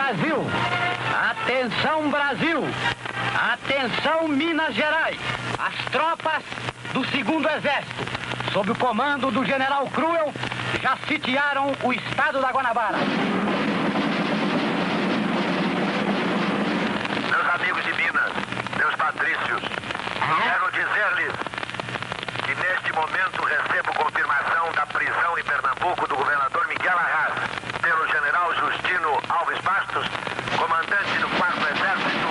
Brasil! Atenção, Brasil! Atenção, Minas Gerais! As tropas do 2º Exército, sob o comando do general Cruel, já sitiaram o estado da Guanabara. Meus amigos de Minas, meus patrícios, quero dizer-lhes que neste momento recebo confirmação da prisão em Pernambuco do governador Miguel Arras pelo general Justino Alves Bastos, comandante do 4º Exército.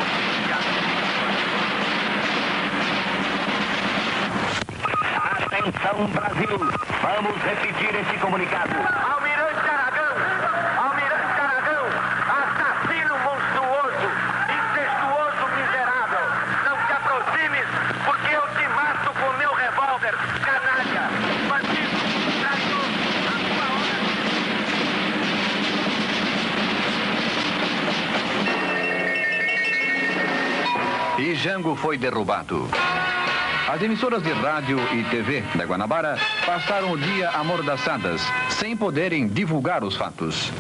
Atenção, Brasil! Vamos repetir esse comunicado. Almirante Aragão, assassino monstruoso, incestuoso miserável, não te aproximes, porque eu te mato com meu revólver, canalha, bandido, traidor, a tua hora. E Jango foi derrubado. As emissoras de rádio e TV da Guanabara passaram o dia amordaçadas, sem poderem divulgar os fatos.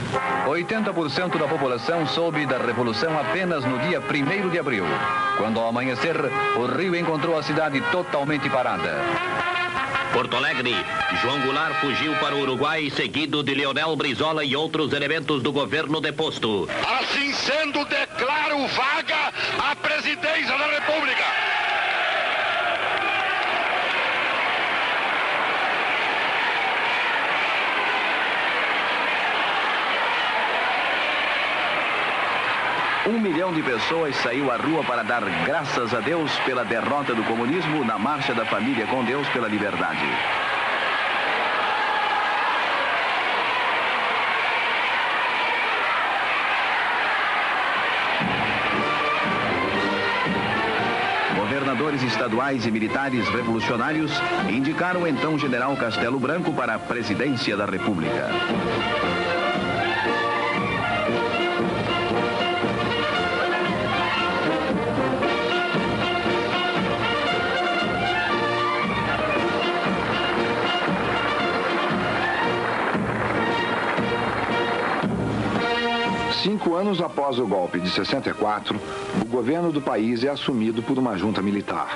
80% da população soube da revolução apenas no dia 1º de abril, quando ao amanhecer o rio encontrou a cidade totalmente parada. Porto Alegre, João Goulart fugiu para o Uruguai, seguido de Leonel Brizola e outros elementos do governo deposto. Assim sendo, declaro vaga a presidência da República. Um milhão de pessoas saiu à rua para dar graças a Deus pela derrota do comunismo na Marcha da Família com Deus pela Liberdade. Governadores estaduais e militares revolucionários indicaram o então general Castelo Branco para a presidência da República. Cinco anos após o golpe de 64, o governo do país é assumido por uma junta militar.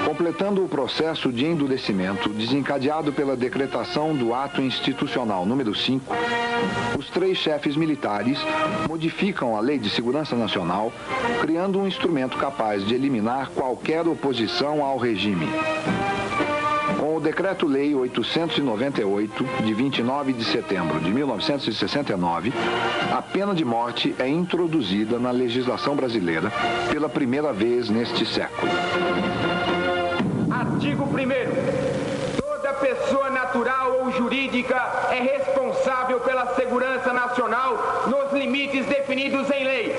Completando o processo de endurecimento desencadeado pela decretação do Ato Institucional número 5, os 3 chefes militares modificam a Lei de Segurança Nacional, criando um instrumento capaz de eliminar qualquer oposição ao regime. Com o Decreto-Lei 898, de 29 de setembro de 1969, a pena de morte é introduzida na legislação brasileira pela primeira vez neste século. Artigo 1º. Toda pessoa natural ou jurídica é responsável pela segurança nacional nos limites definidos em lei.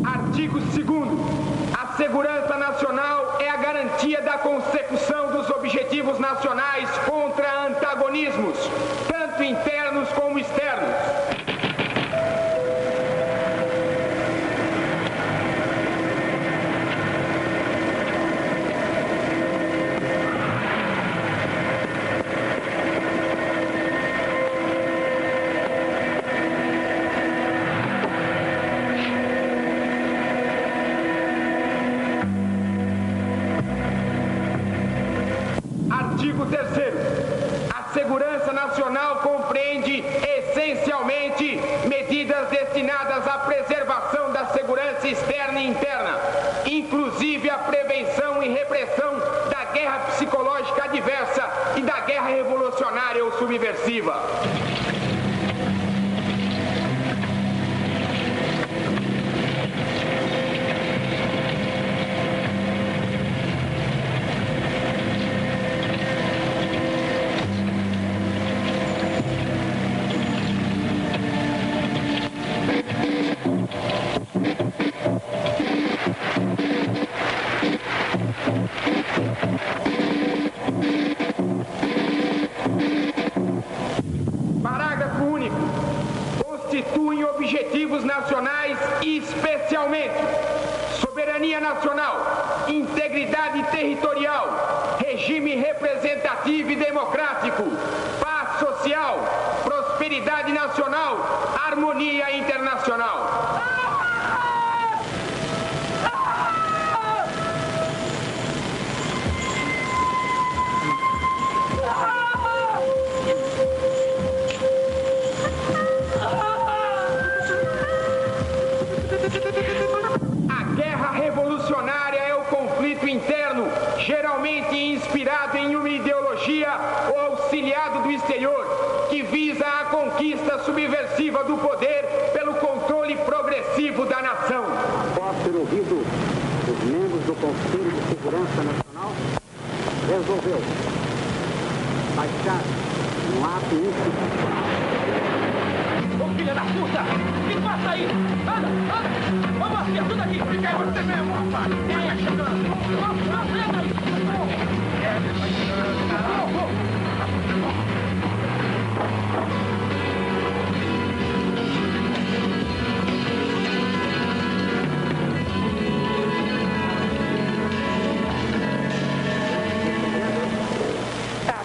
Artigo 2º. A segurança nacional é a garantia da consecução dos objetivos nacionais contra antagonismos, tanto internos como externos. Artigo 3º. A segurança nacional compreende essencialmente medidas destinadas à preservação da segurança externa e interna, inclusive a prevenção e repressão da guerra psicológica adversa e da guerra revolucionária ou subversiva. nacionais e especialmente soberania nacional, integridade territorial, regime representativo e democrático, paz social, prosperidade nacional, harmonia internacional. A guerra revolucionária é o conflito interno, geralmente inspirado em uma ideologia ou auxiliado do exterior, que visa a conquista subversiva do poder pelo controle progressivo da nação. Após ter ouvido os membros do Conselho de Segurança Nacional, resolveu baixar um ato institucional. Ô filha da puta! Que passa aí? Anda, anda! Vamos assim, tudo aqui! Fica aí você mesmo, rapaz! Quem é chegando? Vamos, entra aí! Tá,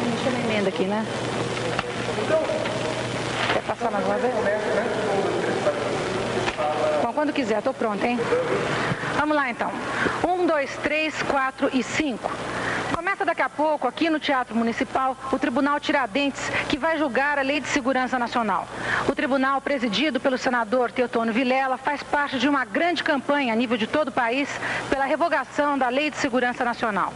deixa eu emenda aqui, né? Quer passar mais uma vez? Bom, quando quiser, tô pronta, hein? Vamos lá, então. 1, 2, 3, 4 e 5. Começa daqui a pouco, aqui no Teatro Municipal, o Tribunal Tiradentes, que vai julgar a Lei de Segurança Nacional. O tribunal, presidido pelo senador Teotônio Vilela, faz parte de uma grande campanha a nível de todo o país pela revogação da Lei de Segurança Nacional.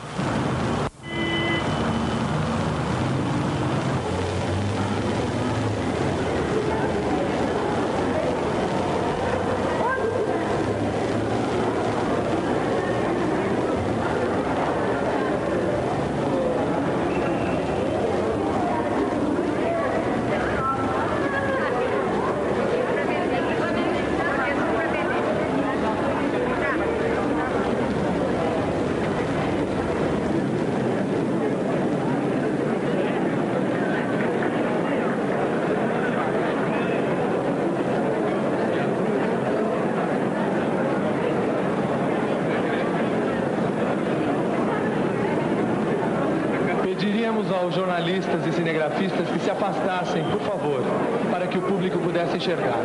Pediríamos aos jornalistas e cinegrafistas que se afastassem, por favor, para que o público pudesse enxergar.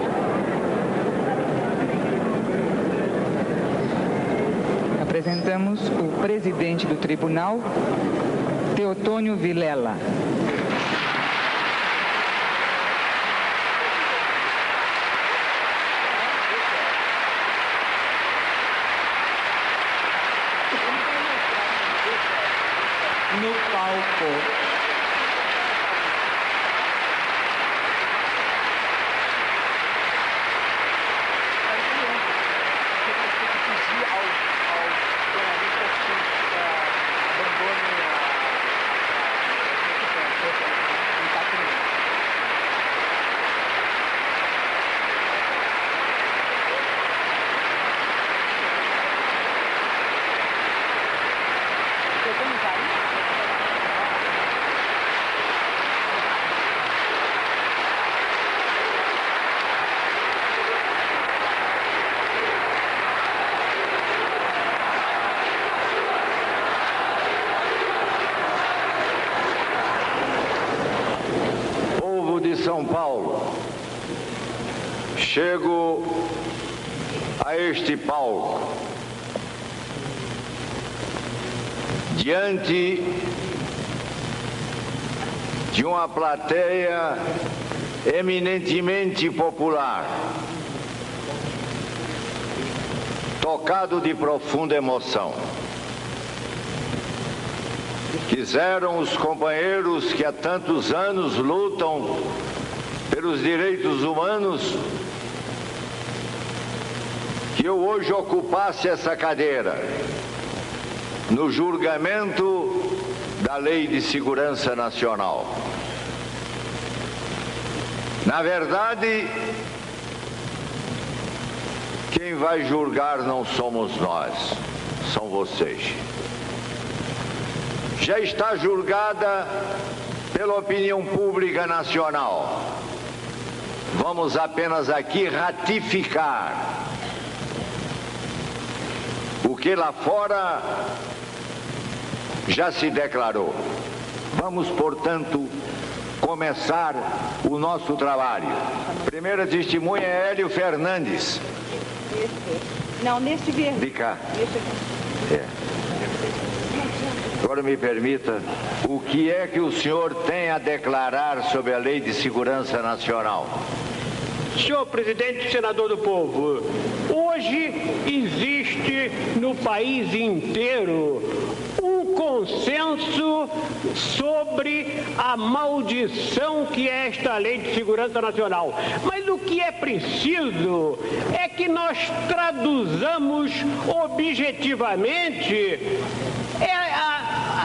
Apresentamos o presidente do tribunal, Teotônio Vilela. No palco. São Paulo, chego a este palco diante de uma plateia eminentemente popular, tocado de profunda emoção. Quiseram os companheiros que há tantos anos lutam pelos direitos humanos que eu hoje ocupasse essa cadeira no julgamento da Lei de Segurança Nacional. Na verdade, quem vai julgar não somos nós, são vocês. Já está julgada pela opinião pública nacional Vamos apenas aqui ratificar o que lá fora já se declarou. Vamos, portanto, começar o nosso trabalho. Primeira testemunha é Hélio Fernandes. Não, neste verde. De cá. Agora me permita, o que é que o senhor tem a declarar sobre a Lei de Segurança Nacional? Senhor presidente, senador do povo, hoje existe no país inteiro um consenso sobre a maldição que é esta Lei de Segurança Nacional. Mas o que é preciso é que nós traduzamos objetivamente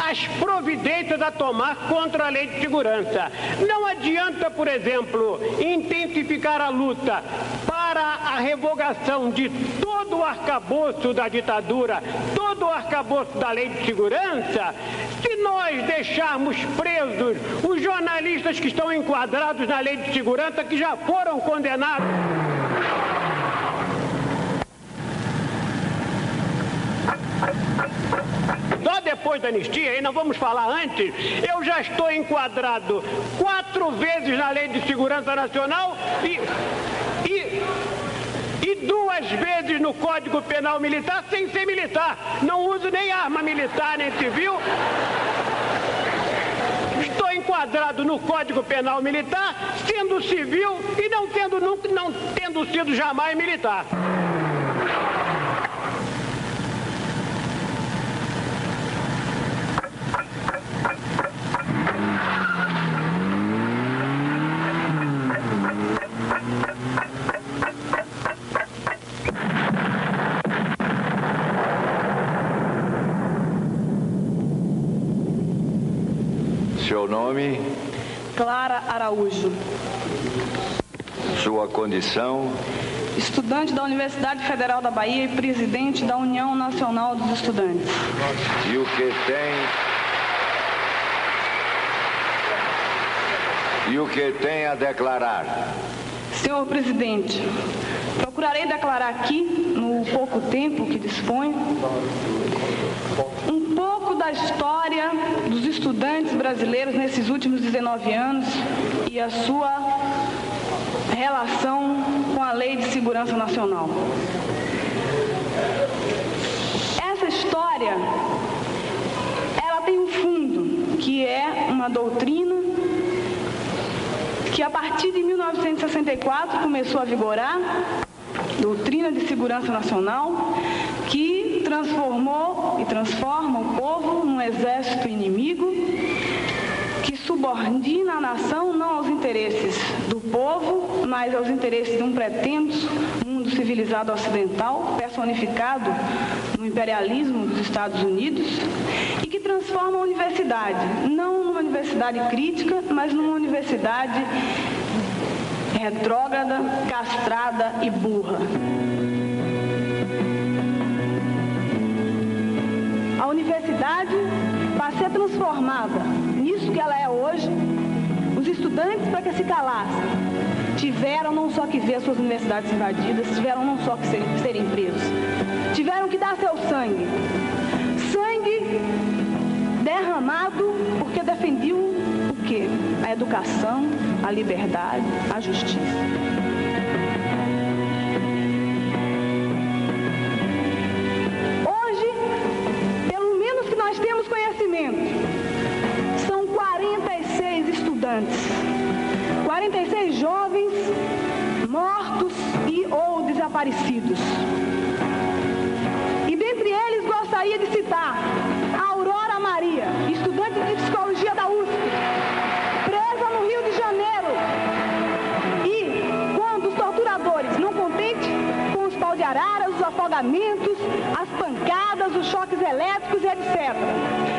as providências a tomar contra a Lei de Segurança. Não adianta, por exemplo, intensificar a luta para a revogação de todo o arcabouço da ditadura, todo o arcabouço da Lei de Segurança, se nós deixarmos presos os jornalistas que estão enquadrados na Lei de Segurança, que já foram condenados. Só depois da anistia, e não vamos falar antes, eu já estou enquadrado 4 vezes na Lei de Segurança Nacional e 2 vezes no Código Penal Militar sem ser militar. Não uso nem arma militar nem civil. Estou enquadrado no Código Penal Militar, sendo civil e não tendo sido jamais militar. Seu nome? Clara Araújo. Sua condição? Estudante da Universidade Federal da Bahia e presidente da União Nacional dos Estudantes. E o que tem a declarar? Senhor presidente, procurarei declarar aqui, no pouco tempo que disponho, um pouco da história dos estudantes brasileiros nesses últimos 19 anos e a sua relação com a Lei de Segurança Nacional. Essa história, ela tem um fundo, que é uma doutrina que a partir de 1964 começou a vigorar, doutrina de segurança nacional, que transformou e transforma o povo num exército inimigo, que subordina a nação não aos interesses do povo, mas aos interesses de um pretenso mundo civilizado ocidental, personificado no imperialismo dos Estados Unidos, e que transforma a universidade, não numa universidade crítica, mas numa universidade retrógrada, castrada e burra. A universidade, para ser transformada nisso que ela é hoje, os estudantes, para que se calassem, tiveram não só que ver suas universidades invadidas, tiveram não só que serem presos, tiveram que dar seu sangue. Sangue derramado porque defendiam o quê? A educação, a liberdade, a justiça. Nós temos conhecimento, são 46 estudantes, 46 jovens mortos e ou desaparecidos. E dentre eles gostaria de citar a Aurora Maria, estudante de psicologia da USP, presa no Rio de Janeiro. E quando os torturadores, não contentes com os pau de arara, os afogamentos, as pancadas, os choques elétricos, etc.,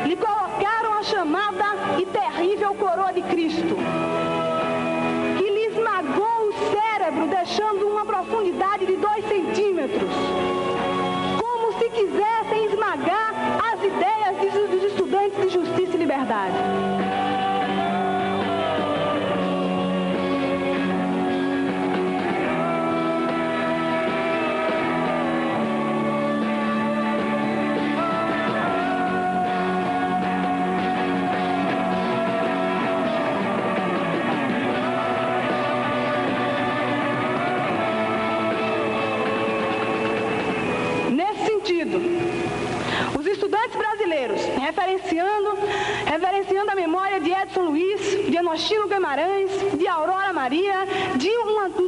lhe colocaram a chamada e terrível coroa de Cristo, que lhe esmagou o cérebro, deixando uma profundidade de 2 centímetros, como se quisessem esmagar as ideias dos estudantes de justiça e liberdade. reverenciando a memória de Edson Luiz, de Enostino Guimarães, de Aurora Maria, de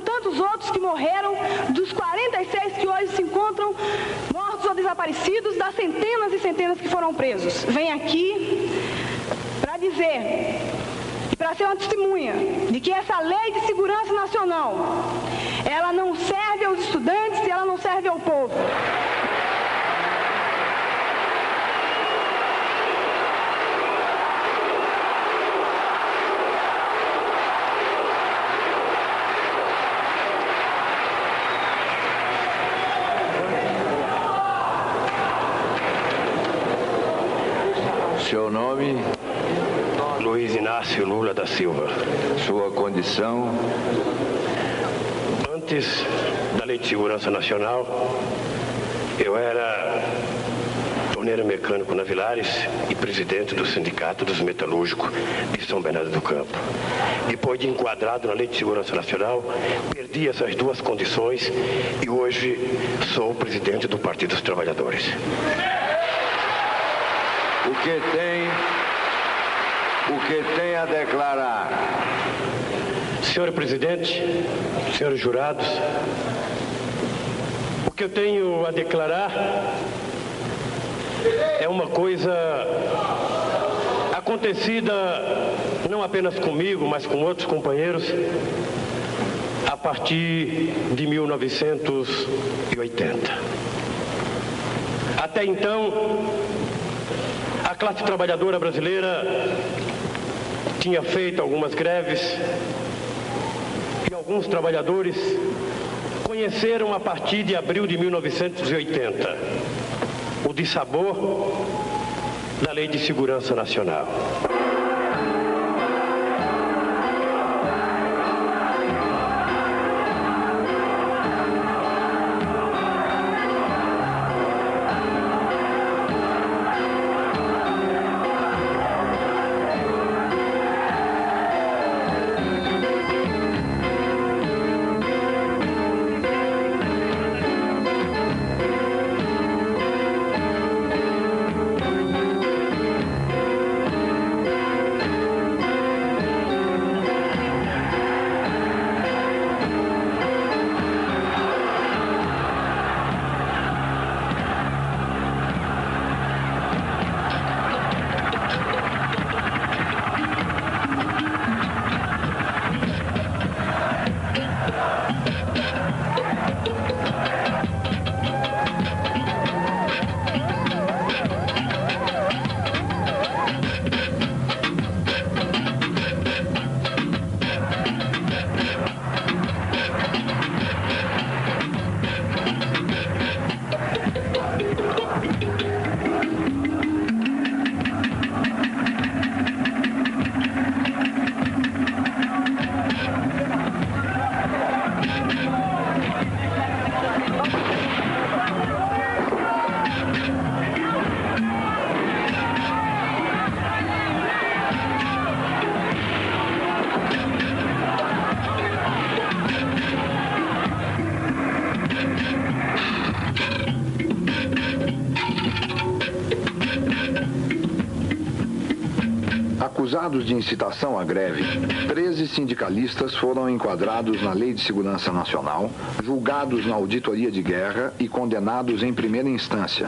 tantos outros que morreram, dos 46 que hoje se encontram mortos ou desaparecidos, das centenas e centenas que foram presos. Vem aqui para dizer e para ser uma testemunha de que essa Lei de Segurança Nacional, ela não serve aos estudantes e ela não serve ao povo. Seu nome? Luiz Inácio Lula da Silva. Sua condição? Antes da Lei de Segurança Nacional, eu era torneiro mecânico na Vilares e presidente do Sindicato dos Metalúrgicos de São Bernardo do Campo. Depois de enquadrado na Lei de Segurança Nacional, perdi essas duas condições e hoje sou o presidente do Partido dos Trabalhadores. O que tem a declarar? Senhor presidente, senhores jurados, o que eu tenho a declarar é uma coisa acontecida não apenas comigo, mas com outros companheiros a partir de 1980. Até então, a classe trabalhadora brasileira tinha feito algumas greves e alguns trabalhadores conheceram a partir de abril de 1980 o dissabor da Lei de Segurança Nacional. Acusados de incitação à greve, 13 sindicalistas foram enquadrados na Lei de Segurança Nacional, julgados na Auditoria de Guerra e condenados em primeira instância.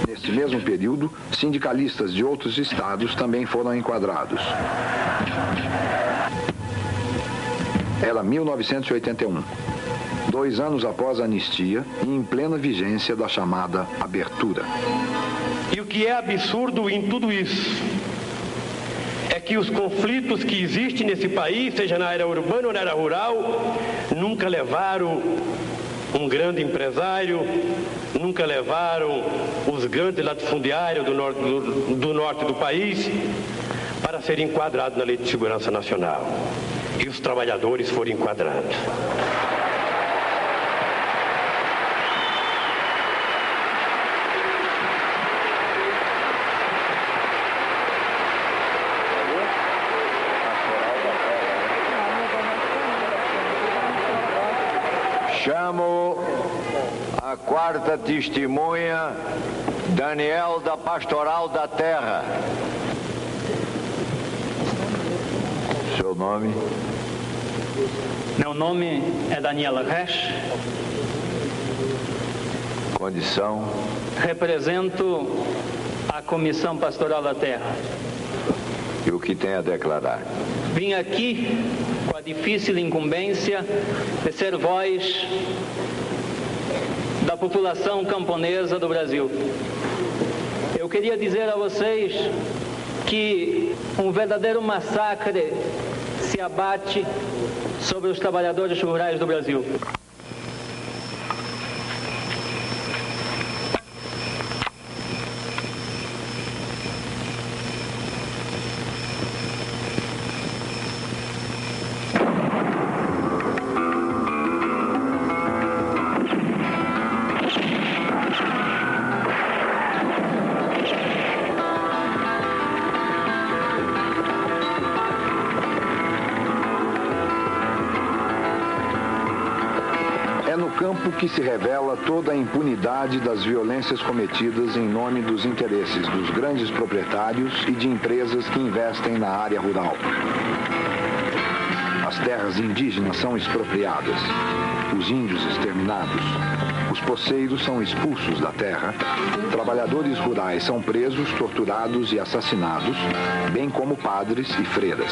Neste mesmo período, sindicalistas de outros estados também foram enquadrados. Era 1981, 2 anos após a anistia e em plena vigência da chamada abertura. E o que é absurdo em tudo isso é que os conflitos que existem nesse país, seja na área urbana ou na área rural, nunca levaram um grande empresário, nunca levaram os grandes latifundiários do norte do país para serem enquadrados na Lei de Segurança Nacional. E os trabalhadores foram enquadrados. Chamo A quarta testemunha, Daniel da Pastoral da Terra. Seu nome? Meu nome é Daniela Resch. Condição? Represento a Comissão Pastoral da Terra. E o que tem a declarar? Vim aqui com a difícil incumbência de ser voz da população camponesa do Brasil. Eu queria dizer a vocês que um verdadeiro massacre se abate sobre os trabalhadores rurais do Brasil. Que se revela toda a impunidade das violências cometidas em nome dos interesses dos grandes proprietários e de empresas que investem na área rural. As terras indígenas são expropriadas, os índios exterminados, os poceiros são expulsos da terra, trabalhadores rurais são presos, torturados e assassinados, bem como padres e freiras.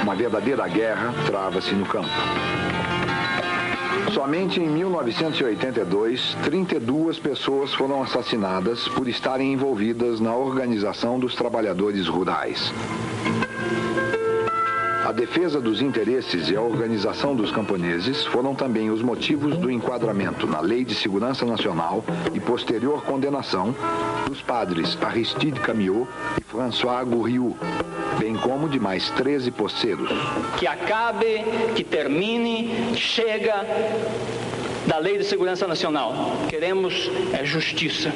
Uma verdadeira guerra trava-se no campo. Somente em 1982, 32 pessoas foram assassinadas por estarem envolvidas na organização dos trabalhadores rurais. A defesa dos interesses e a organização dos camponeses foram também os motivos do enquadramento na Lei de Segurança Nacional e posterior condenação dos padres Aristide Camiot e François Gourriou, bem como de mais 13 poceiros. Que acabe, que termine, chega da Lei de Segurança Nacional. Queremos justiça.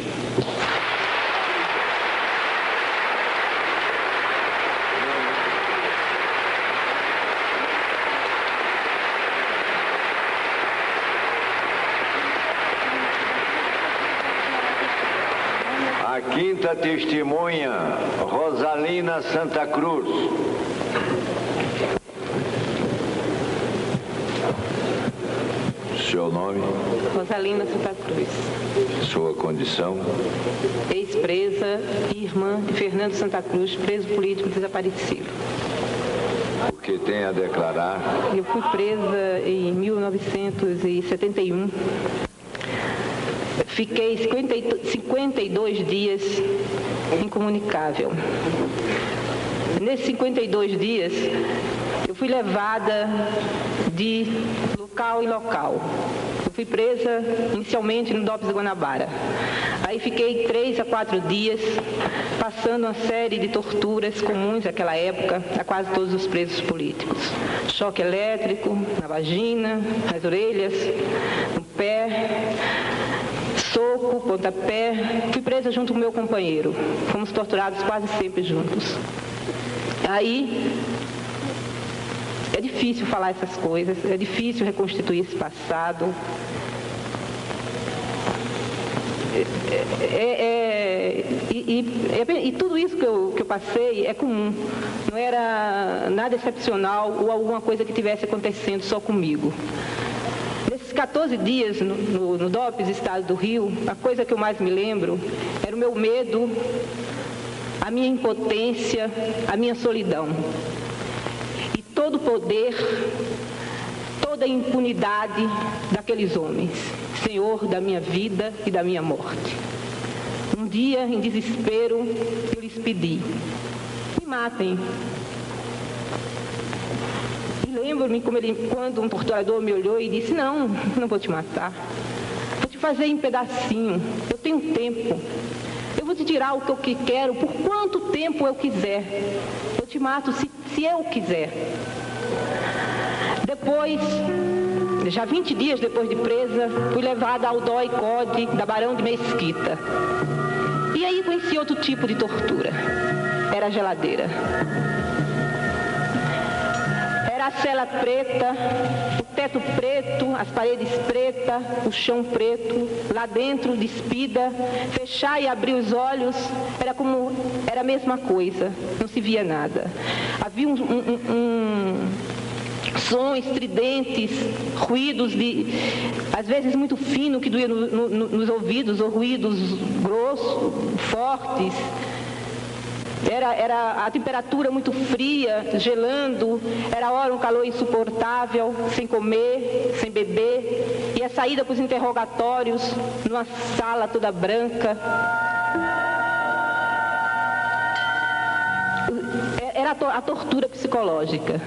A quinta testemunha, Rosalina Santa Cruz. Seu nome? Rosalina Santa Cruz. Sua condição? Ex-presa e irmã de Fernando Santa Cruz, preso político desaparecido. O que tem a declarar? Eu fui presa em 1971. Fiquei 52 dias incomunicável. Nesses 52 dias, eu fui levada de local em local. Eu fui presa inicialmente no DOPS Guanabara. Aí fiquei 3 a 4 dias passando uma série de torturas comuns naquela época a quase todos os presos políticos. Choque elétrico na vagina, nas orelhas, no pé, soco, pontapé. Fui presa junto com meu companheiro. Fomos torturados quase sempre juntos. Aí é difícil falar essas coisas, é difícil reconstituir esse passado. E tudo isso que eu passei é comum. Não era nada excepcional ou alguma coisa que estivesse acontecendo só comigo. Nesses 14 dias no DOPS, Estado do Rio, a coisa que eu mais me lembro era o meu medo, a minha impotência, a minha solidão. E todo o poder, toda a impunidade daqueles homens, Senhor da minha vida e da minha morte. Um dia, em desespero, eu lhes pedi: me matem. E lembro-me quando um torturador me olhou e disse: não vou te matar. Vou te fazer em pedacinho. Eu tenho tempo. Eu vou te tirar o que eu quero por quanto tempo eu quiser. Eu te mato se eu quiser. Depois, já 20 dias depois de presa, fui levada ao DOI-CODE da Barão de Mesquita. E aí conheci outro tipo de tortura. Era a geladeira. Era a cela preta, o teto preto, as paredes pretas, o chão preto, lá dentro despida, fechar e abrir os olhos, era a mesma coisa, não se via nada. Havia sons estridentes, ruídos às vezes muito finos que doíam nos ouvidos, ou ruídos grossos, fortes. Era a temperatura muito fria, gelando, era hora um calor insuportável, sem comer, sem beber, e a saída para os interrogatórios, numa sala toda branca. Era a tortura psicológica.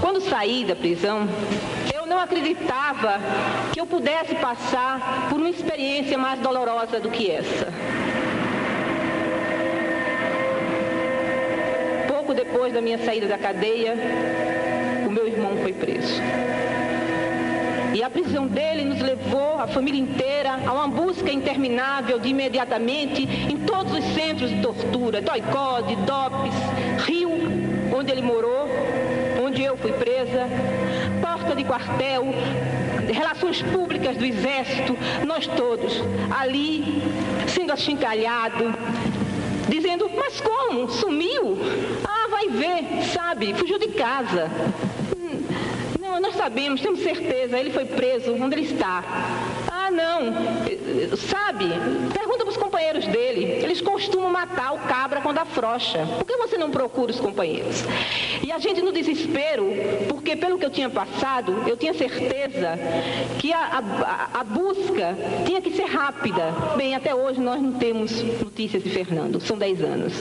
Quando saí da prisão, eu não acreditava que eu pudesse passar por uma experiência mais dolorosa do que essa. Pouco depois da minha saída da cadeia, o meu irmão foi preso. E a prisão dele nos levou, a família inteira, a uma busca interminável de imediatamente em todos os centros de tortura, DOI-CODE, DOPS, Rio, onde ele morou, onde eu fui presa, porta de quartel, relações públicas do Exército, nós todos ali, sendo achincalhado, dizendo, mas como? Sumiu? Ah, vai ver, sabe, fugiu de casa. Não, nós sabemos, temos certeza, ele foi preso, onde ele está? Ah, não, sabe, pergunta para os companheiros dele, eles costumam matar o cabra quando afrouxa. Por que você não procura os companheiros? E a gente no desespero, porque pelo que eu tinha passado, eu tinha certeza que a busca tinha que ser rápida. Bem, até hoje nós não temos notícias de Fernando, são 10 anos.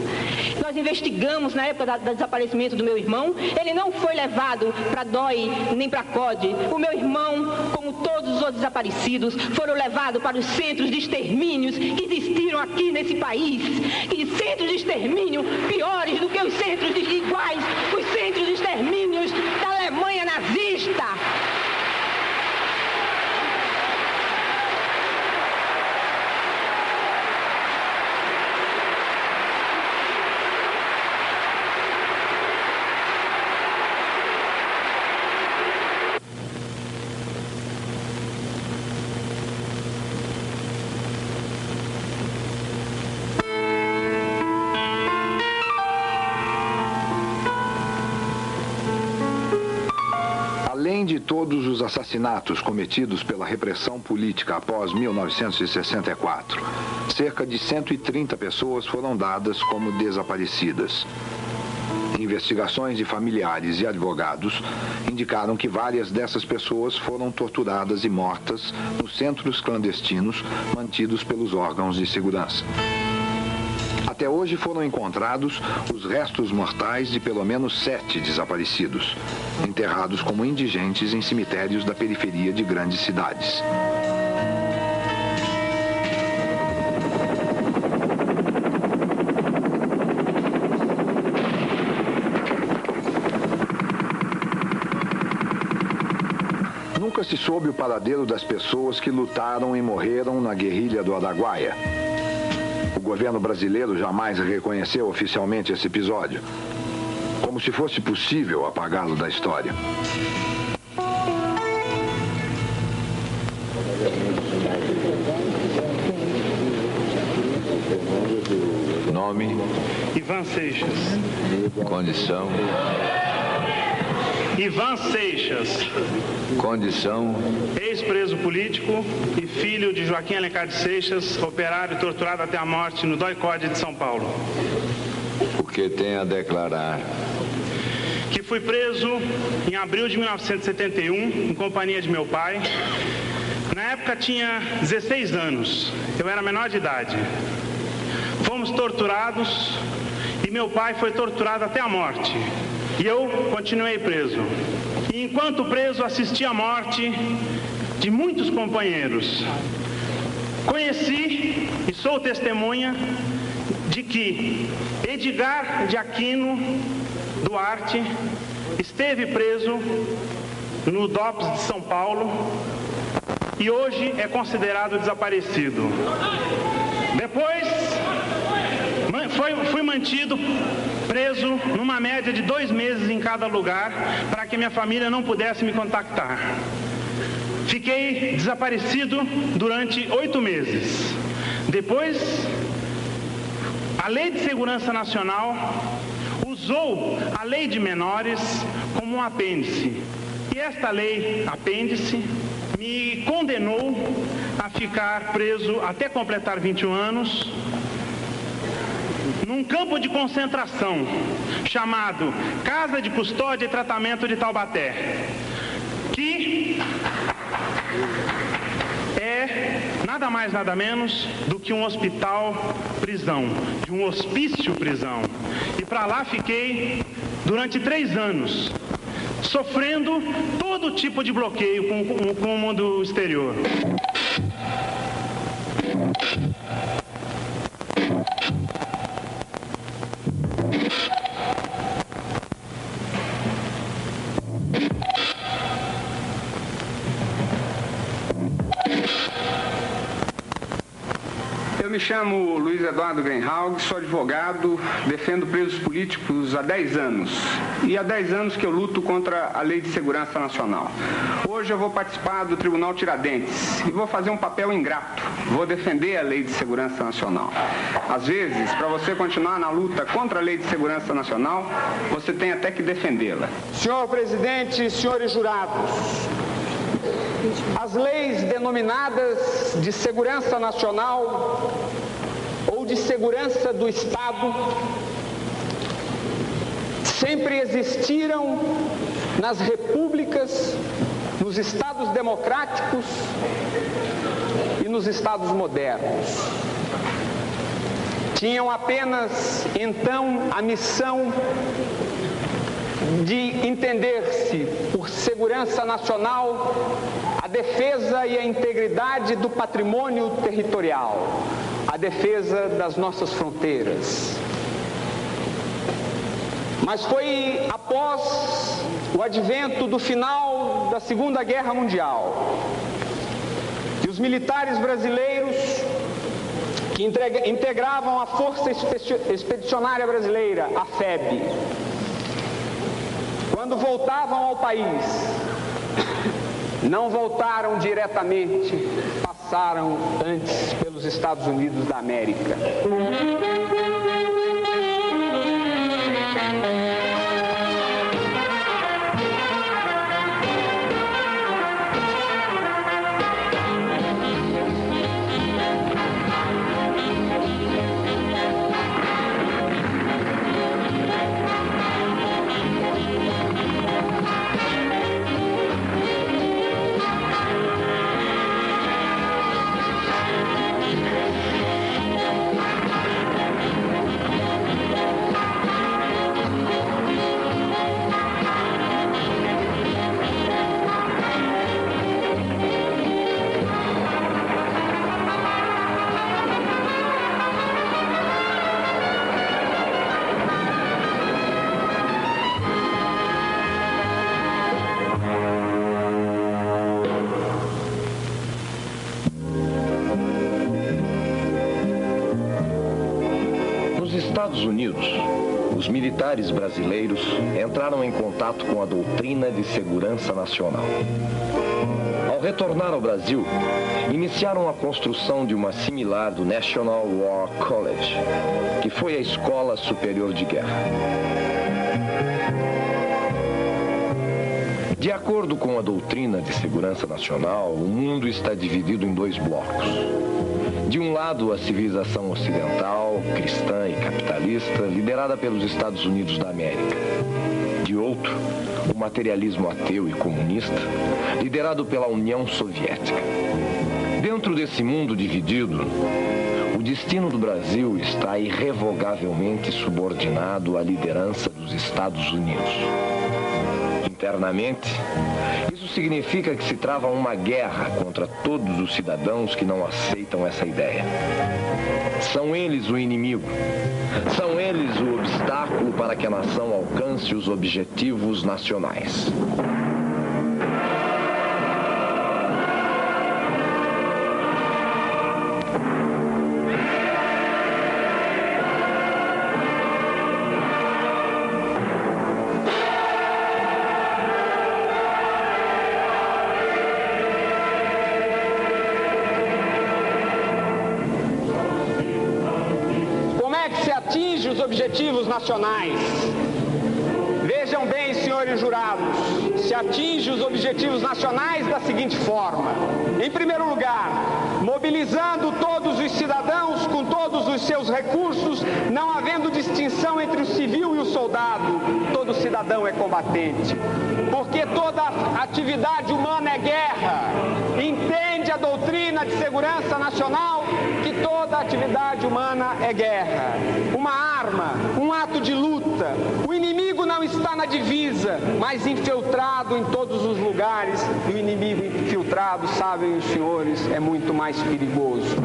Nós investigamos na época do desaparecimento do meu irmão, ele não foi levado para DOI nem para CODE. O meu irmão, como todos os outros desaparecidos, foram levados para os centros de extermínios que existiram aqui nesse país. E centros de extermínio piores do que os centros iguais, os centros de extermínios da Alemanha nazista. Além de todos os assassinatos cometidos pela repressão política após 1964, cerca de 130 pessoas foram dadas como desaparecidas. Investigações de familiares e advogados indicaram que várias dessas pessoas foram torturadas e mortas nos centros clandestinos mantidos pelos órgãos de segurança. Até hoje foram encontrados os restos mortais de pelo menos 7 desaparecidos, enterrados como indigentes em cemitérios da periferia de grandes cidades. Nunca se soube o paradeiro das pessoas que lutaram e morreram na guerrilha do Araguaia. O governo brasileiro jamais reconheceu oficialmente esse episódio, como se fosse possível apagá-lo da história. Nome? Ivan Seixas. Condição? Ivan Seixas. Condição? Ex-preso político e filho de Joaquim Alencar de Seixas, operário e torturado até a morte no DOI-CODE de São Paulo. O que tem a declarar? Que fui preso em abril de 1971, em companhia de meu pai. Na época tinha 16 anos, eu era menor de idade. Fomos torturados e meu pai foi torturado até a morte. E eu continuei preso. E enquanto preso, assisti à morte de muitos companheiros. Conheci e sou testemunha de que Edgar de Aquino Duarte esteve preso no DOPS de São Paulo e hoje é considerado desaparecido. Depois, fui mantido preso numa média de 2 meses em cada lugar para que minha família não pudesse me contactar. Fiquei desaparecido durante 8 meses. Depois, a Lei de Segurança Nacional usou a Lei de Menores como um apêndice. E esta lei, apêndice, me condenou a ficar preso até completar 21 anos num campo de concentração chamado Casa de Custódia e Tratamento de Taubaté, que é nada mais nada menos do que um hospital-prisão, de um hospício-prisão. E para lá fiquei durante 3 anos, sofrendo todo tipo de bloqueio com o mundo exterior. Eu me chamo Luiz Eduardo Greenhalgh, sou advogado, defendo presos políticos há 10 anos. E há 10 anos que eu luto contra a Lei de Segurança Nacional. Hoje eu vou participar do Tribunal Tiradentes e vou fazer um papel ingrato. Vou defender a Lei de Segurança Nacional. Às vezes, para você continuar na luta contra a Lei de Segurança Nacional, você tem até que defendê-la. Senhor presidente, senhores jurados, as leis denominadas de segurança nacional ou de segurança do Estado sempre existiram nas repúblicas, nos estados democráticos e nos estados modernos. Tinham apenas, então, a missão de entender-se por segurança nacional a defesa e a integridade do patrimônio territorial, a defesa das nossas fronteiras. Mas foi após o advento do final da Segunda Guerra Mundial que os militares brasileiros que integravam a Força Expedicionária Brasileira, a FEB, quando voltavam ao país, não voltaram diretamente, passaram antes pelos Estados Unidos da América. Estados Unidos, os militares brasileiros entraram em contato com a doutrina de segurança nacional. Ao retornar ao Brasil, iniciaram a construção de uma similar do National War College, que foi a Escola Superior de Guerra. De acordo com a doutrina de segurança nacional, o mundo está dividido em 2 blocos. De um lado, a civilização ocidental, cristã e capitalista, liderada pelos Estados Unidos da América. De outro, o materialismo ateu e comunista, liderado pela União Soviética. Dentro desse mundo dividido, o destino do Brasil está irrevogavelmente subordinado à liderança dos Estados Unidos. Internamente, Isso significa que se trava uma guerra contra todos os cidadãos que não aceitam essa ideia. São eles o inimigo. São eles o obstáculo para que a nação alcance os objetivos nacionais. Os objetivos nacionais. Vejam bem, senhores jurados, se atinge os objetivos nacionais da seguinte forma: em primeiro lugar, mobilizando todos os cidadãos com todos os seus recursos, não havendo distinção entre o civil e o soldado. Todo cidadão é combatente, porque toda atividade humana é guerra. Entende a doutrina de segurança nacional que toda atividade humana é guerra. Uma arma, um ato de luta. O inimigo não está na divisa, mas infiltrado em todos os lugares. E o inimigo infiltrado, sabem os senhores, é muito mais perigoso.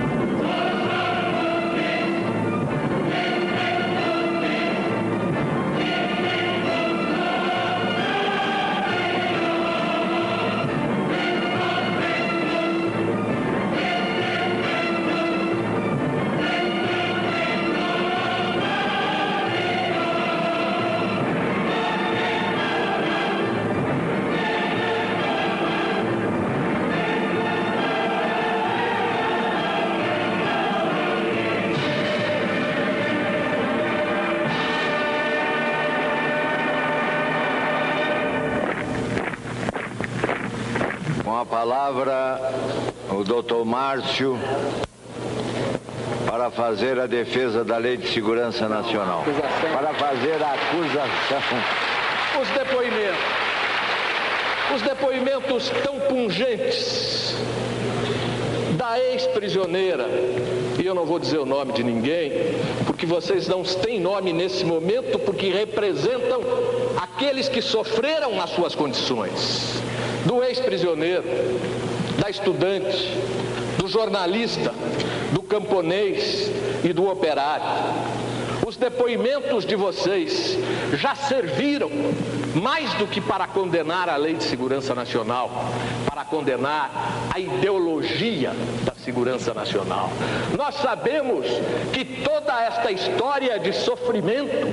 Palavra o doutor Márcio para fazer a defesa da Lei de Segurança Nacional. Para fazer a acusação. Os depoimentos tão pungentes da ex-prisioneira, e eu não vou dizer o nome de ninguém, porque vocês não têm nome nesse momento, porque representam aqueles que sofreram nas suas condições. Do ex-prisioneiro, da estudante, do jornalista, do camponês e do operário. Os depoimentos de vocês já serviram mais do que para condenar a Lei de Segurança Nacional, para condenar a ideologia da segurança nacional. Nós sabemos que toda esta história de sofrimento,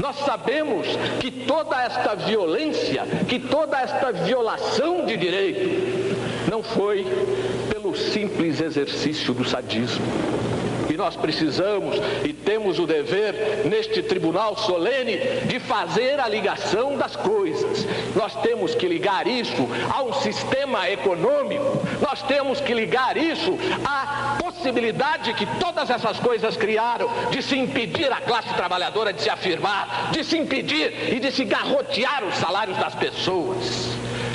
nós sabemos que toda esta violência, que toda esta violação de direito não foi pelo simples exercício do sadismo. E nós precisamos e temos o dever, neste tribunal solene, de fazer a ligação das coisas. Nós temos que ligar isso a um sistema econômico, nós temos que ligar isso à possibilidade que todas essas coisas criaram de se impedir a classe trabalhadora de se afirmar, de se impedir e de se garrotear os salários das pessoas.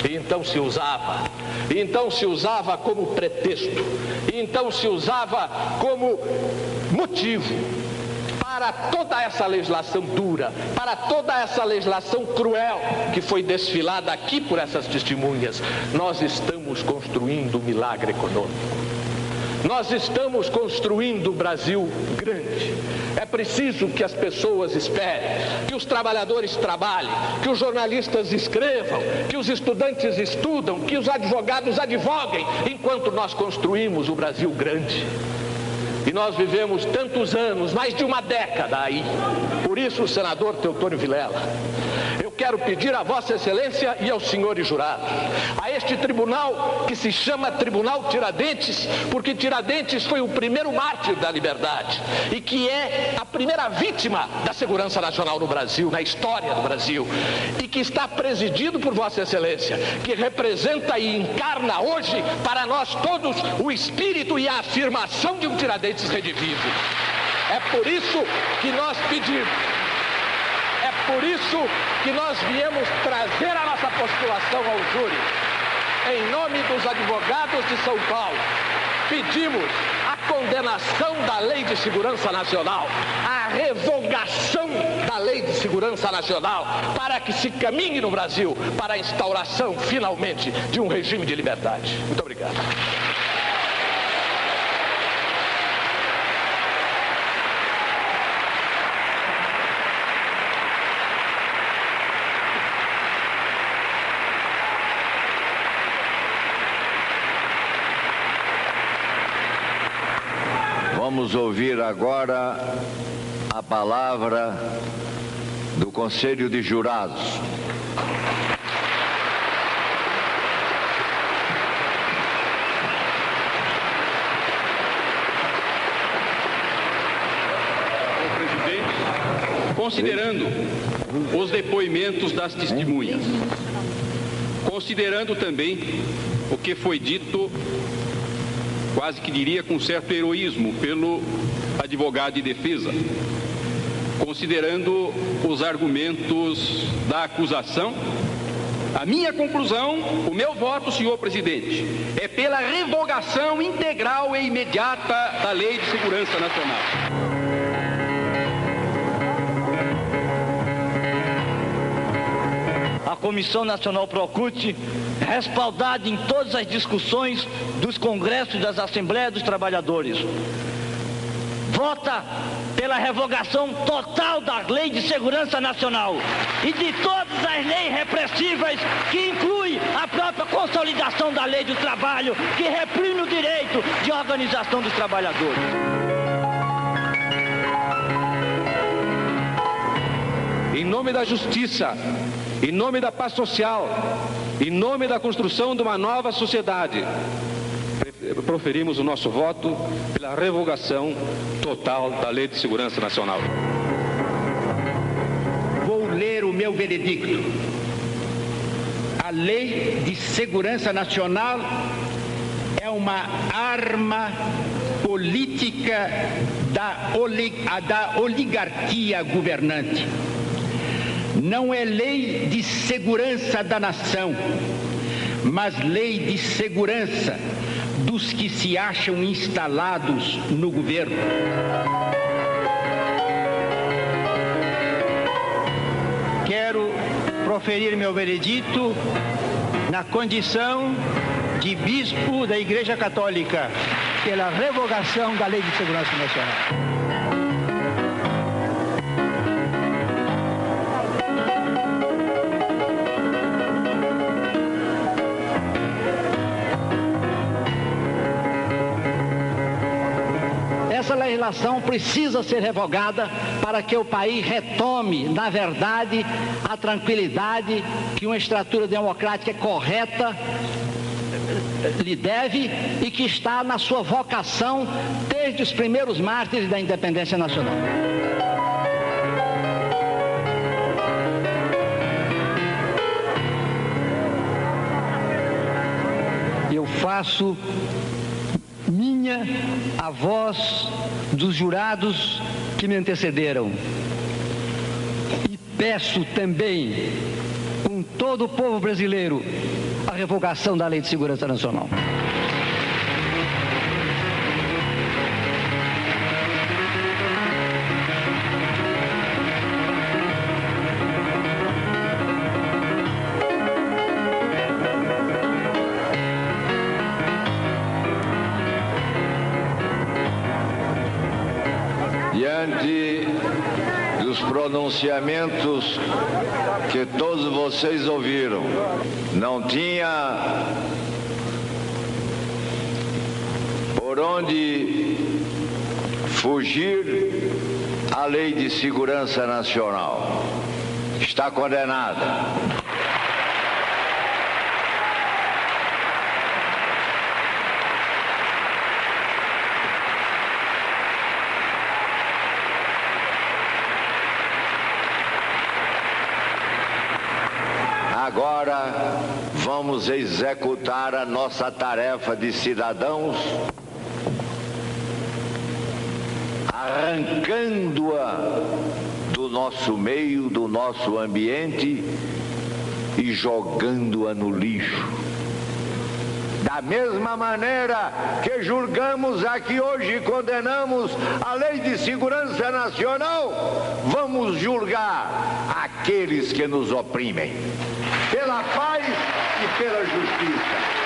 E então se usava como pretexto, então se usava como motivo para toda essa legislação dura, para toda essa legislação cruel que foi desfilada aqui por essas testemunhas. Nós estamos construindo um milagre econômico. Nós estamos construindo um Brasil grande. É preciso que as pessoas esperem, que os trabalhadores trabalhem, que os jornalistas escrevam, que os estudantes estudam, que os advogados advoguem, enquanto nós construímos o Brasil grande. E nós vivemos tantos anos, mais de uma década aí. Por isso, senador Teotônio Vilela, eu quero pedir a Vossa Excelência e aos senhores jurados, a este tribunal que se chama Tribunal Tiradentes, porque Tiradentes foi o primeiro mártir da liberdade e que é a primeira vítima da segurança nacional no Brasil, na história do Brasil, e que está presidido por Vossa Excelência, que representa e encarna hoje para nós todos o espírito e a afirmação de um Tiradentes redivivo. É por isso que nós pedimos, é por isso que nós viemos trazer a nossa postulação ao júri. Em nome dos advogados de São Paulo, pedimos a condenação da Lei de Segurança Nacional, a revogação da Lei de Segurança Nacional, para que se caminhe no Brasil para a instauração, finalmente, de um regime de liberdade. Muito obrigado. Vamos ouvir agora a palavra do Conselho de Jurados. Presidente, considerando os depoimentos das testemunhas, considerando também o que foi dito, quase que diria com certo heroísmo, pelo advogado de defesa, considerando os argumentos da acusação, a minha conclusão, o meu voto, senhor presidente, é pela revogação integral e imediata da Lei de Segurança Nacional. A Comissão Nacional Procute, respaldada em todas as discussões dos congressos e das Assembleias dos Trabalhadores, vota pela revogação total da Lei de Segurança Nacional e de todas as leis repressivas, que inclui a própria consolidação da Lei do Trabalho, que reprime o direito de organização dos trabalhadores. Em nome da justiça, em nome da paz social, em nome da construção de uma nova sociedade, proferimos o nosso voto pela revogação total da Lei de Segurança Nacional. Vou ler o meu veredicto. A Lei de Segurança Nacional é uma arma política da oligarquia governante. Não é lei de segurança da nação, mas lei de segurança dos que se acham instalados no governo. Quero proferir meu veredito na condição de bispo da Igreja Católica pela revogação da Lei de Segurança Nacional. Essa legislação precisa ser revogada para que o país retome, na verdade, a tranquilidade que uma estrutura democrática correta lhe deve e que está na sua vocação desde os primeiros mártires da independência nacional. Eu faço minha a voz dos jurados que me antecederam e peço também, com todo o povo brasileiro, a revogação da Lei de Segurança Nacional. Diante dos pronunciamentos que todos vocês ouviram, não tinha por onde fugir a Lei de Segurança Nacional. Está condenada. Agora vamos executar a nossa tarefa de cidadãos, arrancando-a do nosso meio, do nosso ambiente e jogando-a no lixo. Da mesma maneira que julgamos aqui hoje e condenamos a Lei de Segurança Nacional, vamos julgar aqueles que nos oprimem, pela paz e pela justiça.